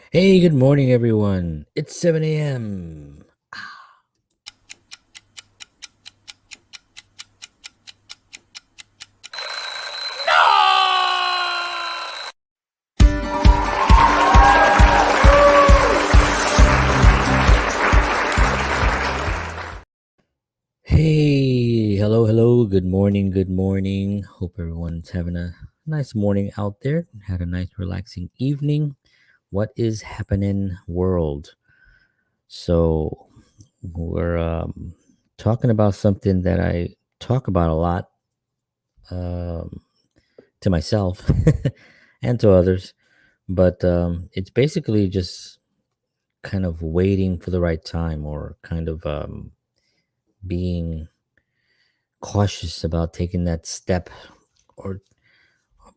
Hey, good morning, everyone. It's 7 a.m. Hey, hello, hello. Good morning, good morning. Hope everyone's having a nice morning out there. Had a nice, relaxing evening. What is happening, world? So, we're talking about something that I talk about a lot um, to myself and to others, but it's basically just kind of waiting for the right time or kind of being cautious about taking that step or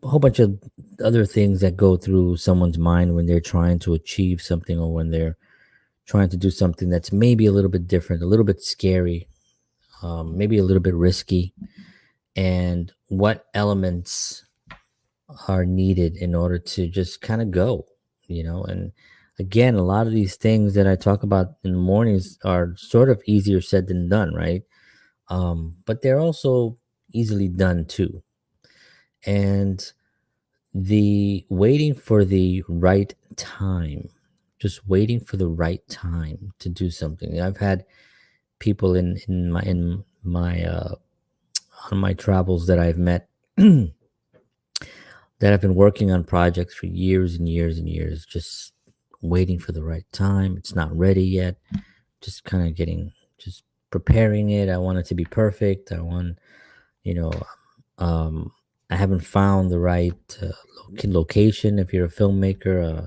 a whole bunch of other things that go through someone's mind when they're trying to achieve something or when they're trying to do something that's maybe a little bit different, a little bit scary, maybe a little bit risky, and what elements are needed in order to just kind of go, and again, a lot of these things that I talk about in the mornings are sort of easier said than done, right? But they're also easily done too. And the waiting for the right time, just waiting for the right time to do something. I've had people in my on my travels that I've met that have been working on projects for years and years and years, just waiting for the right time. It's not ready yet. Just kind of just preparing it. I want it to be perfect. you know, um, I haven't found the right location. If you're a filmmaker,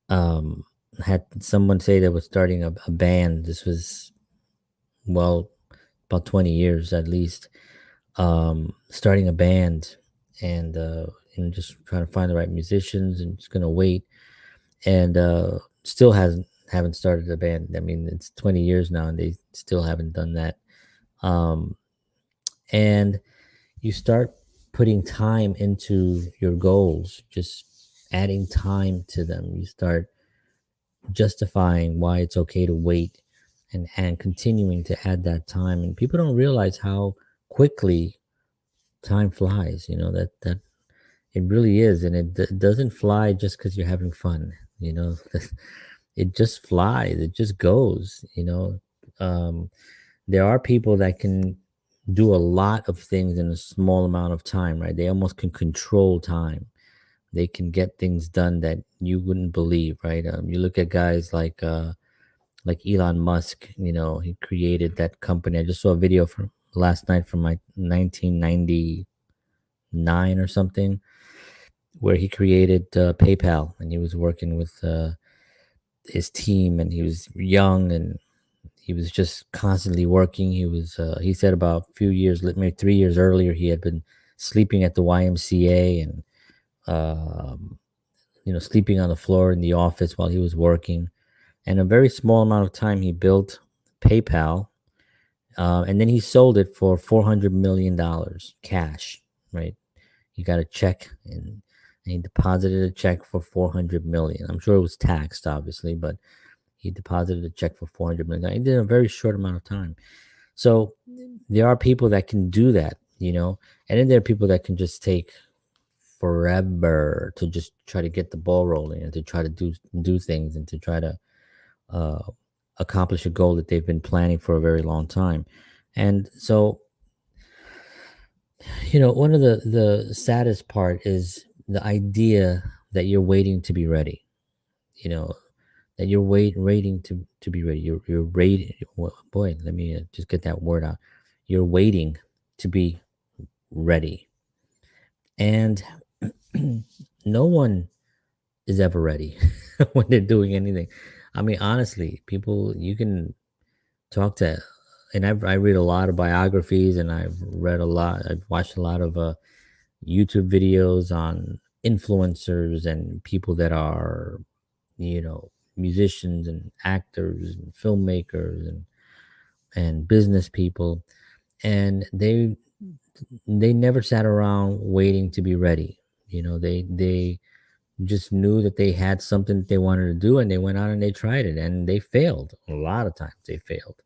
had someone say they was starting a band. This was, well, about 20 years at least. Starting a band and just trying to find the right musicians and just gonna wait and still hasn't haven't started a band. I mean, it's 20 years now and they still haven't done that. Um, and you start putting time into your goals, just adding time to them. You start justifying why it's okay to wait and continuing to add that time. And people don't realize how quickly time flies, that it really is. And it doesn't fly just because you're having fun, you know, it just flies, it just goes. Um, there are people that can do a lot of things in a small amount of time, right? They almost can control time. They can get things done that you wouldn't believe, right? You look at guys like Elon Musk. He created that company. I just saw a video from last night from like 1999 or something, where he created PayPal, and he was working with his team, and he was young and he was just constantly working. He said about a few years, maybe 3 years earlier, he had been sleeping at the YMCA and um, sleeping on the floor in the office while he was working. And a very small amount of time, he built PayPal, and then he sold it for $400 million cash. Right? He got a check and he deposited a check for 400 million. I'm sure it was taxed, obviously, but he deposited a check for 400 million. He did in a very short amount of time. So there are people that can do that, and then there are people that can just take forever to just try to get the ball rolling and to try to do things and to try to uh, accomplish a goal that they've been planning for a very long time. And so, one of the saddest part is the idea that you're waiting to be ready. You know, that you're waiting to be ready. You're waiting. Boy, let me just get that word out. You're waiting to be ready, and no one is ever ready when they're doing anything. I mean, honestly, people you can talk to, and I read a lot of biographies, and I've watched a lot of YouTube videos on influencers and people that are, musicians and actors and filmmakers and business people, and they never sat around waiting to be ready. They just knew that they had something that they wanted to do, and they went out and they tried it, and they failed. A lot of times they failed,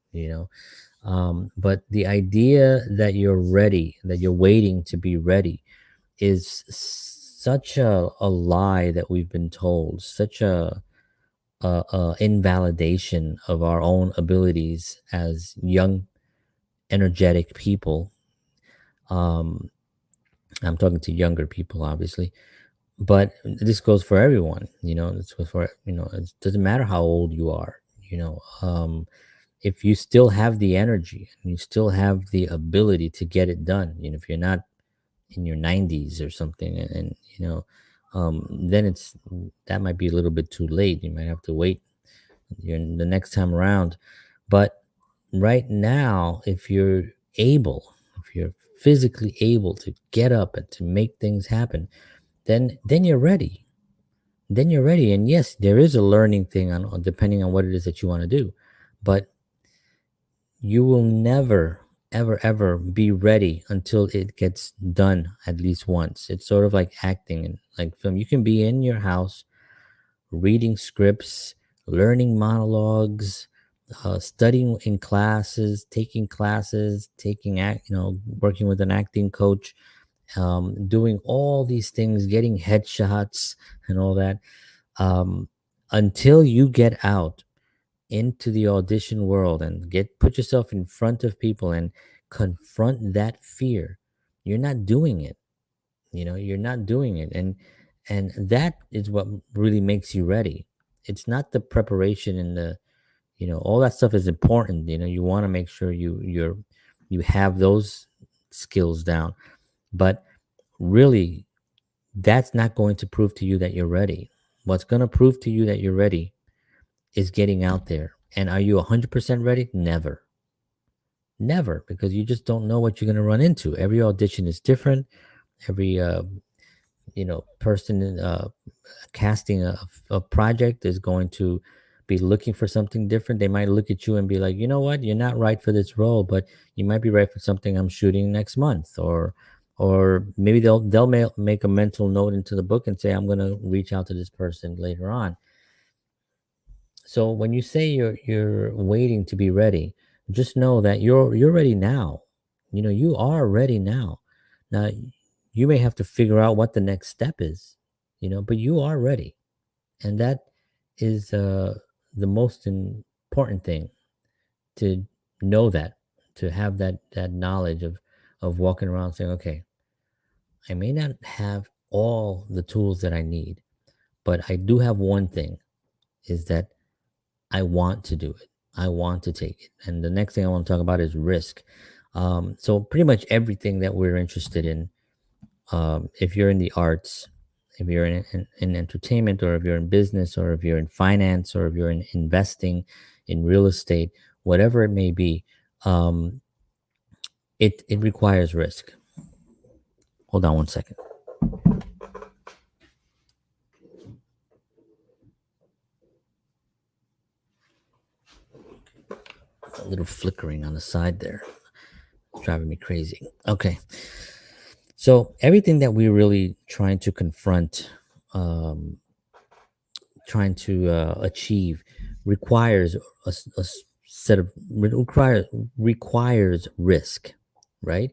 but the idea that you're ready, that you're waiting to be ready, is such a lie that we've been told, such a invalidation of our own abilities as young, energetic people. um I'm talking to younger people, obviously, but this goes for everyone. This goes for, it doesn't matter how old you are. If you still have the energy and you still have the ability to get it done, if you're not in your 90s or something, and then that might be a little bit too late. You might have to wait the next time around. But right now, if you're able, if you're physically able to get up and to make things happen, then you're ready. Then you're ready. And yes, there is a learning thing on depending on what it is that you want to do. But you will never, ever, ever be ready until it gets done at least once. It's sort of like acting and like film. You can be in your house reading scripts, learning monologues, studying in classes, taking act, working with an acting coach, doing all these things, getting headshots and all that, um, until you get out into the audition world and get put yourself in front of people and confront that fear. You're not doing it. You're not doing it, and that is what really makes you ready. It's not the preparation and the, all that stuff is important. You want to make sure you have those skills down, but really, that's not going to prove to you that you're ready. What's going to prove to you that you're ready is getting out there. And are you 100% ready? Never. Never, because you just don't know what you're going to run into. Every audition is different. Every person casting a project is going to be looking for something different. They might look at you and be like, you know what, you're not right for this role, but you might be right for something I'm shooting next month. Or maybe they'll make a mental note into the book and say, I'm going to reach out to this person later on. So when you say you're waiting to be ready, just know that you're ready now. You are ready now. Now you may have to figure out what the next step is, but you are ready. And that is the most important thing, to know that, to have that knowledge of walking around saying, okay, I may not have all the tools that I need, but I do have one thing, is that I want to do it. I want to take it. And the next thing I want to talk about is risk. So pretty much everything that we're interested in, if you're in the arts, if you're in entertainment, or if you're in business, or if you're in finance, or if you're in investing in real estate, whatever it may be, um, it requires risk. Hold on one second. A little flickering on the side there. It's driving me crazy. Okay. So everything that we're really trying to confront, um, trying to achieve, requires a set of requires risk, right?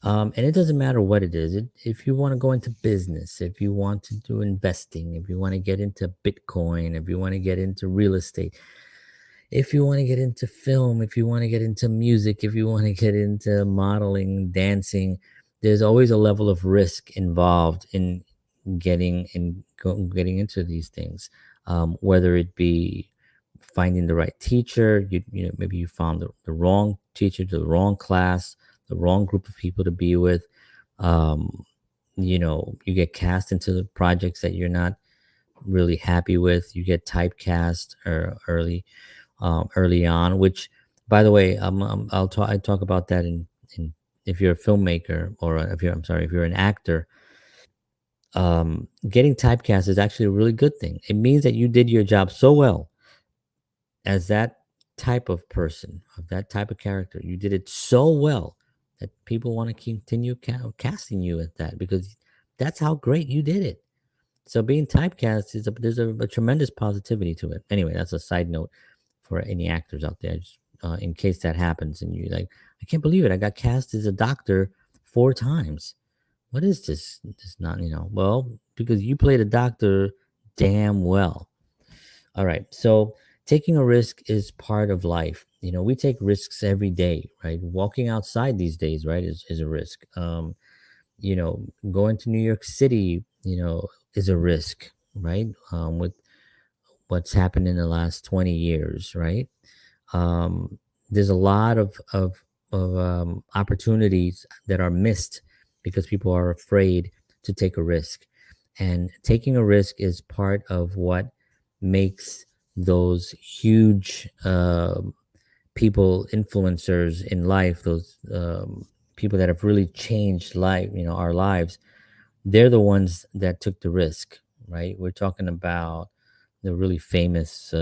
And it doesn't matter what it is. If you want to go into business, if you want to do investing, if you want to get into Bitcoin, if you want to get into real estate, if you want to get into film, if you want to get into music, if you want to get into modeling, dancing, there's always a level of risk involved in getting into these things. Whether it be finding the right teacher, maybe you found the wrong teacher, the wrong class, the wrong group of people to be with. Um, you get cast into the projects that you're not really happy with. You get typecast early on, which, by the way, I talk about that in if you're a filmmaker, or if you're an actor. Getting typecast is actually a really good thing. It means that you did your job so well as that type of person, of that type of character. You did it so well that people want to continue casting you at that, because that's how great you did it. So being typecast is there's a tremendous positivity to it. Anyway, that's a side note for any actors out there, just, in case that happens and you're like, I can't believe it, I got cast as a doctor 4 times. What is this? This not, well, because you played a doctor damn well. All right. So taking a risk is part of life. We take risks every day, right? Walking outside these days, right, is a risk. Going to New York City, is a risk, right? With what's happened in the last 20 years, right? um, there's a lot of opportunities that are missed because people are afraid to take a risk, and taking a risk is part of what makes those huge people influencers in life, those people that have really changed life, our lives. They're the ones that took the risk, right? We're talking about the really famous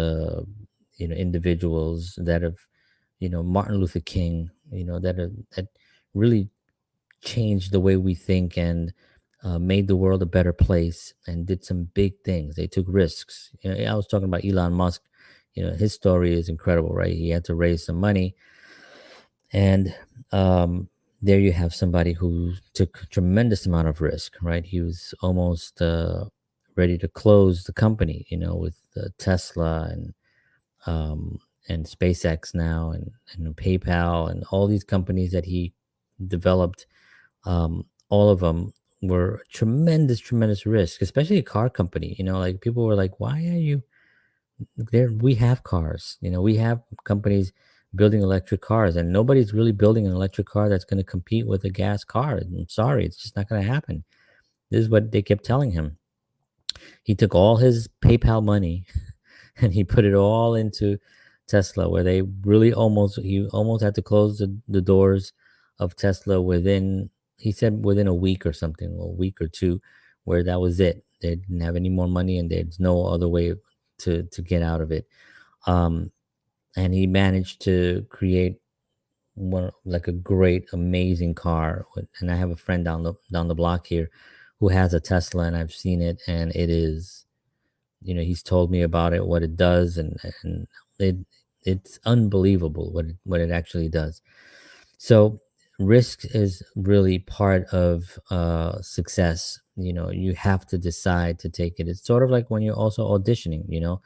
individuals that have, Martin Luther King, that really changed the way we think, and made the world a better place, and did some big things. They took risks. I was talking about Elon Musk. His story is incredible, right? He had to raise some money, and there you have somebody who took a tremendous amount of risk, right? He was almost ready to close the company, with Tesla um, and SpaceX now, and PayPal, and all these companies that he developed. All of them were tremendous, tremendous risk, especially a car company. Like people were like, why are you there? We have cars, we have companies building electric cars, and nobody's really building an electric car that's going to compete with a gas car. I'm sorry, it's just not going to happen. This is what they kept telling him. He took all his PayPal money and he put it all into Tesla, where they really he almost had to close the doors of Tesla within, he said, within a week or something, or a week or two, where that was it. They didn't have any more money, and there's no other way to get out of it. Um, and he managed to create one, like a great, amazing car. And I have a friend down the block here who has a Tesla, and I've seen it, and it is, he's told me about it, what it does, and it it's unbelievable what it actually does. So risk is really part of success. You have to decide to take it. It's sort of like when you're also auditioning.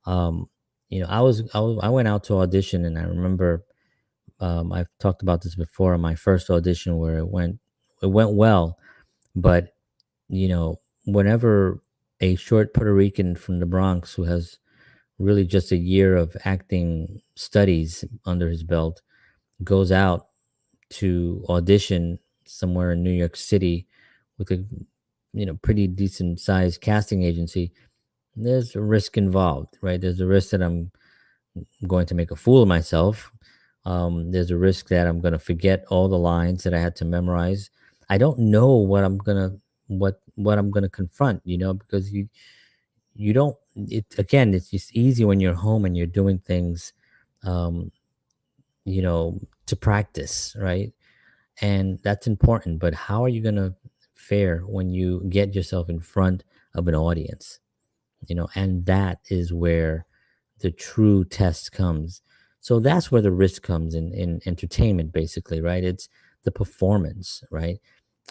um I went out to audition, and I remember, I've talked about this before, on my first audition, where it went well, but whenever a short Puerto Rican from the Bronx, who has really just a year of acting studies under his belt, goes out to audition somewhere in New York City with a pretty decent sized casting agency, there's a risk involved, right? There's a risk that I'm going to make a fool of myself. There's a risk that I'm going to forget all the lines that I had to memorize. I don't know what I'm going to confront, because you don't, it's just easy when you're home and you're doing things, um, to practice, right? And that's important. But how are you going to fare when you get yourself in front of an audience? And that is where the true test comes. So that's where the risk comes in entertainment, basically, right? It's the performance, right?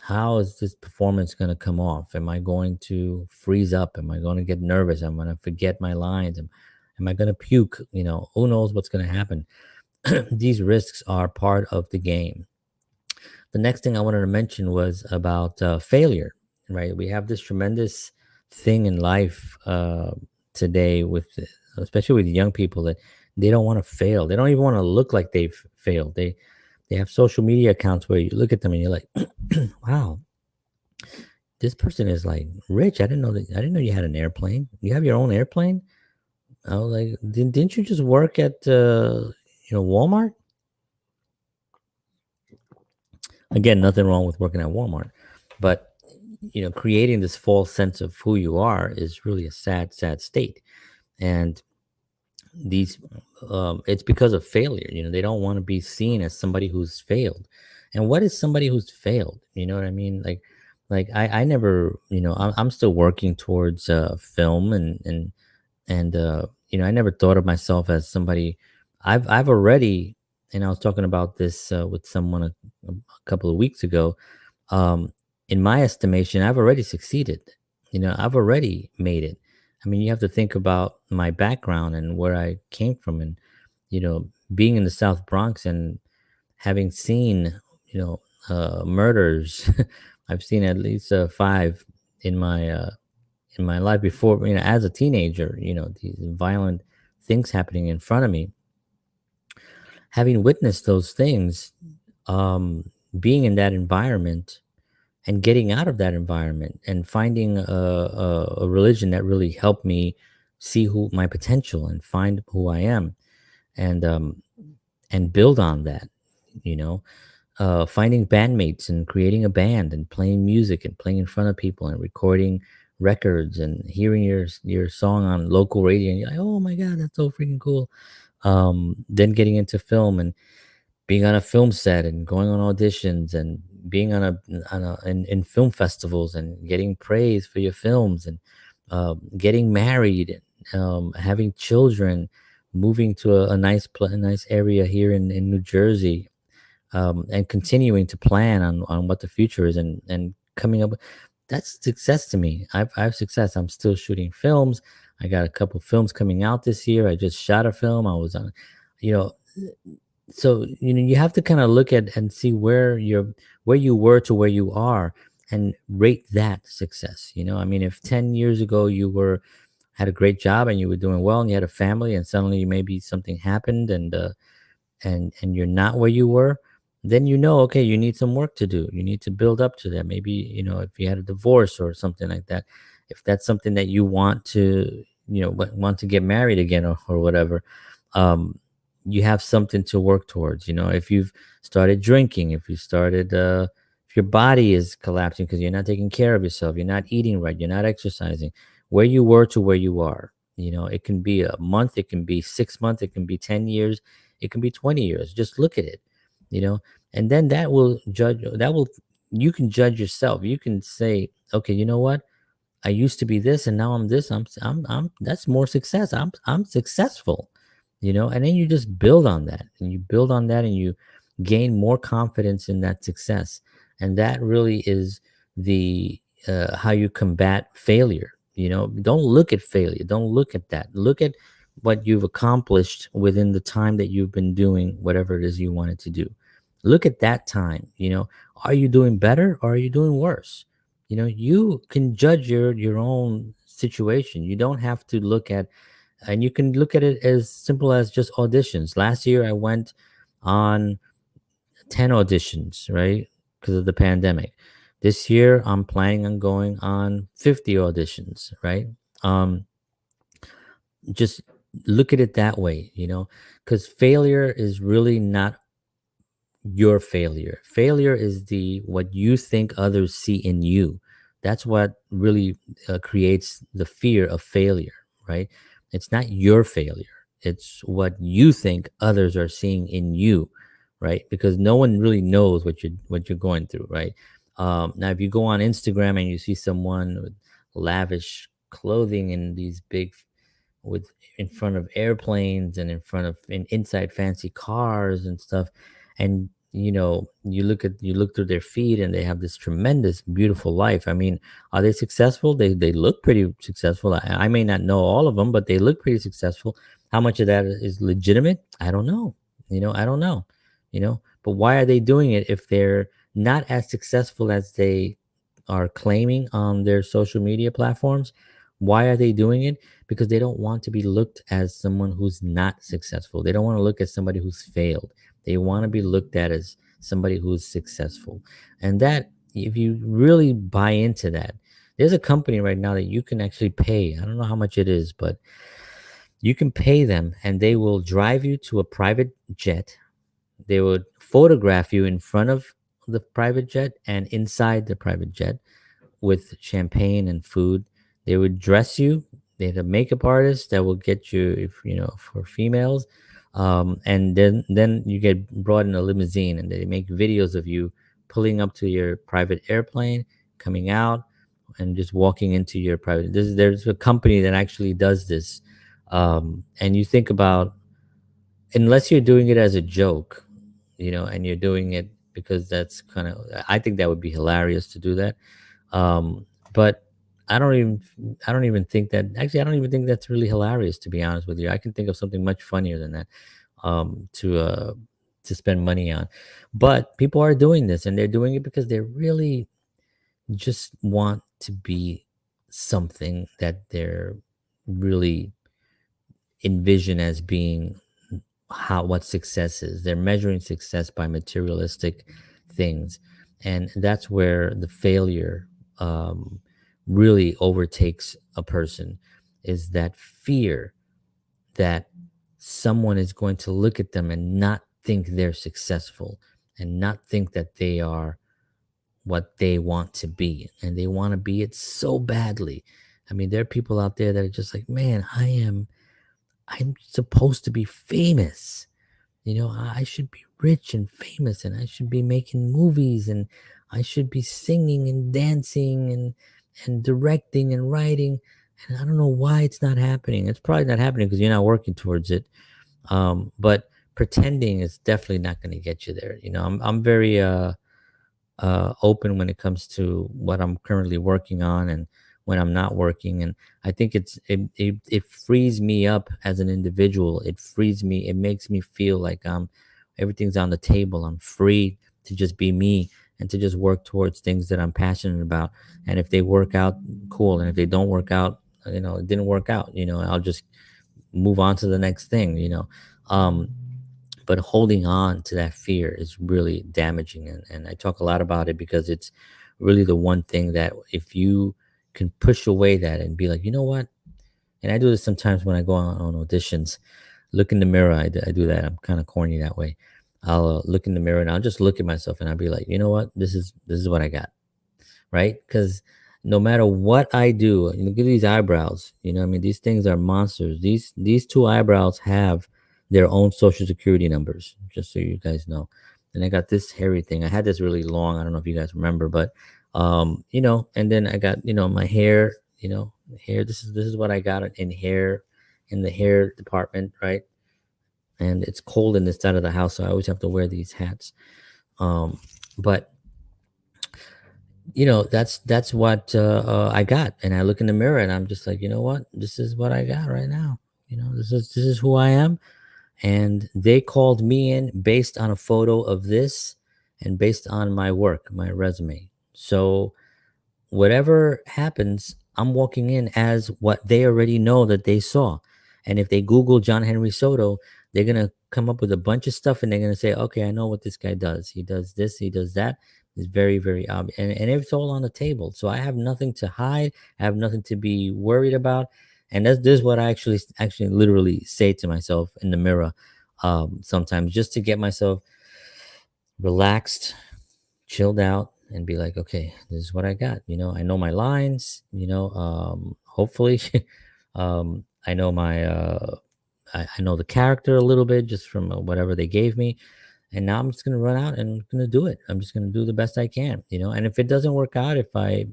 How is this performance going to come off? Am I going to freeze up? Am I going to get nervous? Am I going to forget my lines? Am I going to puke? Who knows what's going to happen? These risks are part of the game. The next thing I wanted to mention was about failure, right? We have this tremendous thing in life today, especially with young people, that they don't want to fail. They don't even want to look like they've failed. They have social media accounts where you look at them and you're like, wow, this person is like rich. I didn't know you had an airplane. You have your own airplane. I was like, didn't you just work at Walmart? Again, nothing wrong with working at Walmart, but creating this false sense of who you are is really a sad, sad state. And these, it's because of failure. They don't want to be seen as somebody who's failed. And what is somebody who's failed? You know what I mean? Like, Like I never, I'm still working towards film, and I never thought of myself as somebody. I've already, and I was talking about this with someone a couple of weeks ago. um, in my estimation, I've already succeeded. I've already made it. I mean, you have to think about my background and where I came from, and being in the South Bronx and having seen, murders. I've seen at least five in my life before. As a teenager, these violent things happening in front of me. Having witnessed those things, being in that environment and getting out of that environment and finding a religion that really helped me see who my potential and find who I am, and build on that. You know, finding bandmates and creating a band and playing music and playing in front of people and recording records and hearing your song on local radio, and you're like, oh my god, that's so freaking cool. Then getting into film and being on a film set and going on auditions and being in film festivals and getting praise for your films, and getting married, having children, moving to a nice area here in New Jersey, and continuing to plan on what the future is, and coming up. That's success to me. I have success. I'm still shooting films. I got a couple films coming out this year. I just shot a film. I was on, you know, so you have to kind of look at and see where you were to where you are, and rate that success. I mean, if 10 years ago you were had a great job and you were doing well and you had a family, and suddenly maybe something happened, and you're not where you were, then okay, you need some work to do. You need to build up to that. Maybe, if you had a divorce or something like that, if that's something that you want to, want to get married again, or whatever, um, you have something to work towards. If you've started drinking, if your body is collapsing because you're not taking care of yourself, you're not eating right, you're not exercising, where you were to where you are, it can be a month, it can be 6 months, it can be 10 years, it can be 20 years. Just look at it, you know, and then you can judge yourself. You can say, okay, you know what? I used to be this and now I'm this. That's more success. I'm successful, and then you just build on that, and you build on that, and you gain more confidence in that success. And that really is the how you combat failure. Don't look at failure. Don't look at that. Look at what you've accomplished within the time that you've been doing whatever it is you wanted to do. Look at that time. Are you doing better or are you doing worse? You can judge your own situation. You don't have to look at, and you can look at it as simple as just auditions. Last year I went on 10 auditions, right? Because of the pandemic. This year I'm planning on going on 50 auditions, right? um just look at it that way, because failure is really not your failure. Failure is the what you think others see in you. That's what really creates the fear of failure, right? It's not your failure. It's what you think others are seeing in you, right? Because no one really knows what you're going through, right? Now, if you go on Instagram and you see someone with lavish clothing and these big with in front of airplanes and inside fancy cars and stuff, and you look through their feed and they have this tremendous beautiful life. I mean, are they successful? They look pretty successful. I may not know all of them, but they look pretty successful. How much of that is legitimate? I don't know. I don't know. But why are they doing it if they're not as successful as they are claiming on their social media platforms? Why are they doing it? Because they don't want to be looked as someone who's not successful. They don't want to look at somebody who's failed. They want to be looked at as somebody who's successful. And that, if you really buy into that, there's a company right now that you can actually pay. I don't know how much it is, but you can pay them and they will drive you to a private jet. They would photograph you in front of the private jet and inside the private jet with champagne and food. They would dress you. They had a makeup artist that will get you, if for females, and then you get brought in a limousine, and they make videos of you pulling up to your private airplane, coming out and just walking into your private. There's a company that actually does this, and you think about, unless you're doing it as a joke, and you're doing it because that's kind of, I think that would be hilarious to do that. But I don't even I don't even think that, actually, I don't even think that's really hilarious, to be honest with you. I can think of something much funnier than that, to spend money on. But people are doing this, and they're doing it because they really just want to be something that they're really envision as being, how what success is. They're measuring success by materialistic things, and that's where the failure, really overtakes a person, is that fear that someone is going to look at them and not think they're successful, and not think that they are what they want to be, and they want to be it so badly. I mean, there are people out there that are just like, man, I'm supposed to be famous. I should be rich and famous, and I should be making movies, and I should be singing and dancing and directing and writing. And I don't know why it's not happening. It's probably not happening because you're not working towards it. But pretending is definitely not going to get you there. I'm very open when it comes to what I'm currently working on and when I'm not working. And I think it frees me up as an individual. It frees me. It makes me feel like everything's on the table. I'm free to just be me and to just work towards things that I'm passionate about. And if they work out, cool. And if they don't work out, it didn't work out. I'll just move on to the next thing. Um, but holding on to that fear is really damaging, and I talk a lot about it because it's really the one thing that, if you can push away that and be like, you know what, and I do this sometimes when I go on auditions, look in the mirror. I do that. I'm kind of corny that way. I'll look in the mirror and I'll just look at myself and I'll be like, you know what, this is what I got, right? Because no matter what I do, look at these eyebrows. I mean, these things are monsters. These two eyebrows have their own social security numbers, just so you guys know. And I got this hairy thing. I had this really long. I don't know if you guys remember, but and then I got, my hair. Hair. This is what I got in hair, in the hair department, right? And it's cold in this side of the house, so I always have to wear these hats. But that's what I got, and I look in the mirror and I'm just like, you know what, this is what I got right now. This is who I am. And they called me in based on a photo of this and based on my work, my resume. So whatever happens, I'm walking in as what they already know that they saw. And if they Google John Henry Soto, they're gonna come up with a bunch of stuff, and they're gonna say, okay, I know what this guy does. He does this, he does that. It's very, very obvious. And it's all on the table. So I have nothing to hide. I have nothing to be worried about. And this is what I actually literally say to myself in the mirror, sometimes, just to get myself relaxed, chilled out, and be like, okay, this is what I got. I know my lines. Hopefully, I know I know the character a little bit just from whatever they gave me. And now I'm just gonna run out and I'm gonna do it. I'm just gonna do the best I can. And if it doesn't work out, if I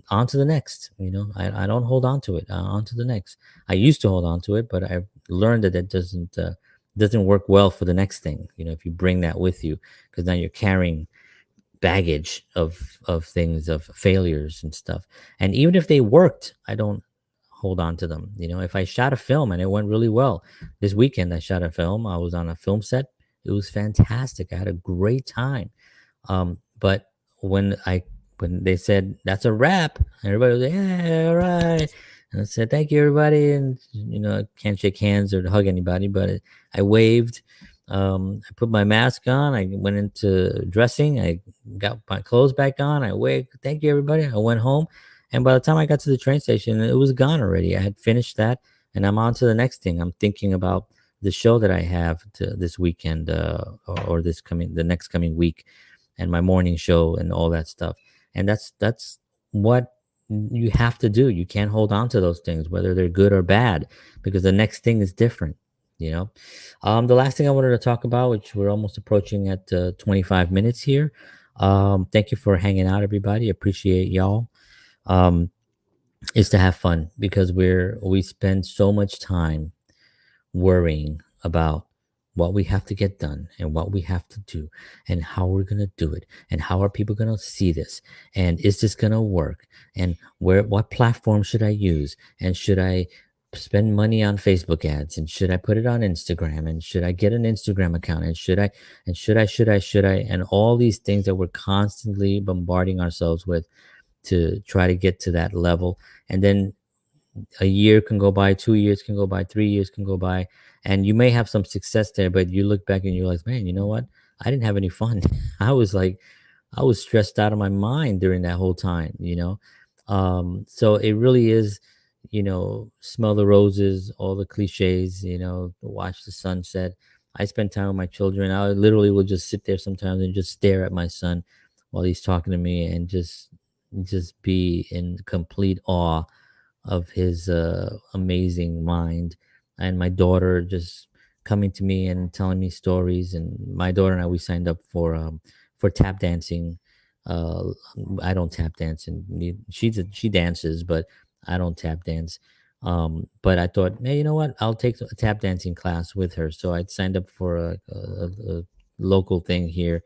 on to the next. I don't hold on to it. On to the next. I used to hold on to it, but I've learned that it doesn't work well for the next thing. If you bring that with you, because now you're carrying baggage of things, of failures and stuff. And even if they worked, I don't hold on to them. If I shot a film and it went really well, this weekend I shot a film. I was on a film set. It was fantastic. I had a great time. But when I when they said that's a wrap, everybody was like, yeah, all right. And I said, thank you, everybody. And I can't shake hands or hug anybody, but I waved. I put my mask on. I went into dressing. I got my clothes back on. I waved, thank you, everybody. I went home. And by the time I got to the train station, it was gone already. I had finished that, and I'm on to the next thing. I'm thinking about the show that I have this weekend, or the next coming week, and my morning show and all that stuff. And that's what you have to do. You can't hold on to those things, whether they're good or bad, because the next thing is different. The last thing I wanted to talk about, which we're almost approaching at 25 minutes here, Thank you for hanging out, everybody. Appreciate y'all. Um, is to have fun because we spend so much time worrying about what we have to get done and what we have to do and how we're going to do it and how are people going to see this and is this going to work and what platform should I use and should I spend money on Facebook ads and should I put it on Instagram and should I get an Instagram account and should I and all these things that we're constantly bombarding ourselves with to try to get to that level. And then a year can go by, 2 years can go by, 3 years can go by, and you may have some success there, but you look back and you're like, man, you know what? I didn't have any fun. I was like, I was stressed out of my mind during that whole time. So it really is, smell the roses, all the cliches, watch the sunset. I spend time with my children. I literally will just sit there sometimes and just stare at my son while he's talking to me and just be in complete awe of his amazing mind. And my daughter just coming to me and telling me stories. And my daughter and I, we signed up for tap dancing. uh I don't tap dance, and she dances, but I don't tap dance. But I thought, hey, you know what, I'll take a tap dancing class with her. So I signed up for a local thing here,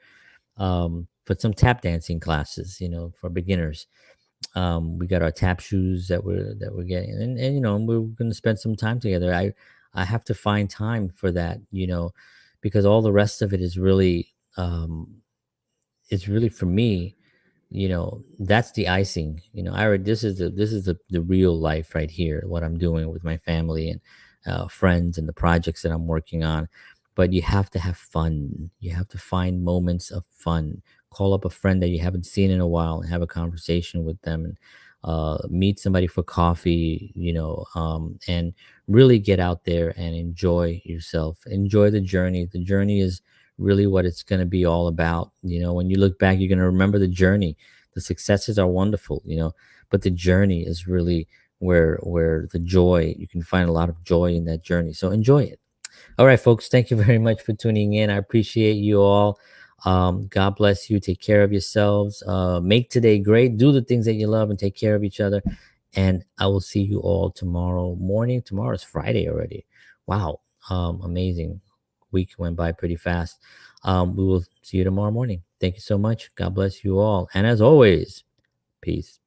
for some tap dancing classes, for beginners. We got our tap shoes that we're getting, and we're going to spend some time together. I have to find time for that, because all the rest of it is really for me. That's the icing. I already, this is the real life right here, what I'm doing with my family and friends and the projects that I'm working on. But you have to have fun. You have to find moments of fun. Call up a friend that you haven't seen in a while and have a conversation with them, and meet somebody for coffee, and really get out there and enjoy yourself. Enjoy the journey. The journey is really what it's going to be all about. When you look back, you're going to remember the journey. The successes are wonderful, but the journey is really where the joy, you can find a lot of joy in that journey. So enjoy it. All right, folks, thank you very much for tuning in. I appreciate you all. God bless you. Take care of yourselves. Make today great. Do the things that you love and take care of each other. And I will see you all tomorrow morning. Tomorrow is Friday already. Wow. Amazing. Week went by pretty fast. We will see you tomorrow morning. Thank you so much. God bless you all. And as always, peace.